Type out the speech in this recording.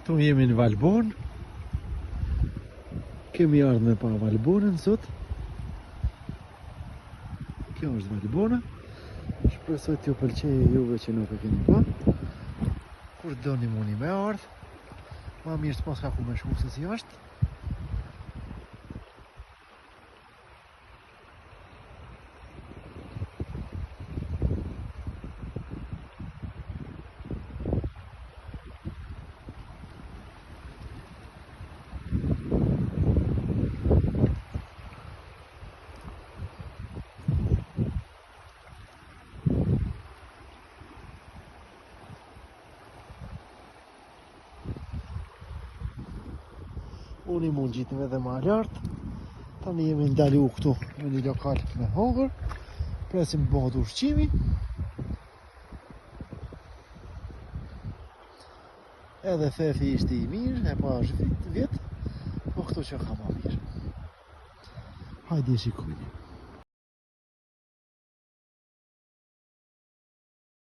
Këtu jemi në Valbon. Kemi ardhur me pa Valbonën sot. Kjo është Valbona. Shpresoj t'ju pëlqejë juve që nuk e keni pa. Kur doni muni me ardh. Ma mirë s'pas ka ku me shku se si është. Unë i mund gjitëm edhe ma lartë. Tani jemi ndalu këtu në një lokal me hongër. Presim bëhet ushqimi. Edhe fefi ishte i mirë, e pa është vjetë, po këtu që ka ma mirë. Hajde shikojni.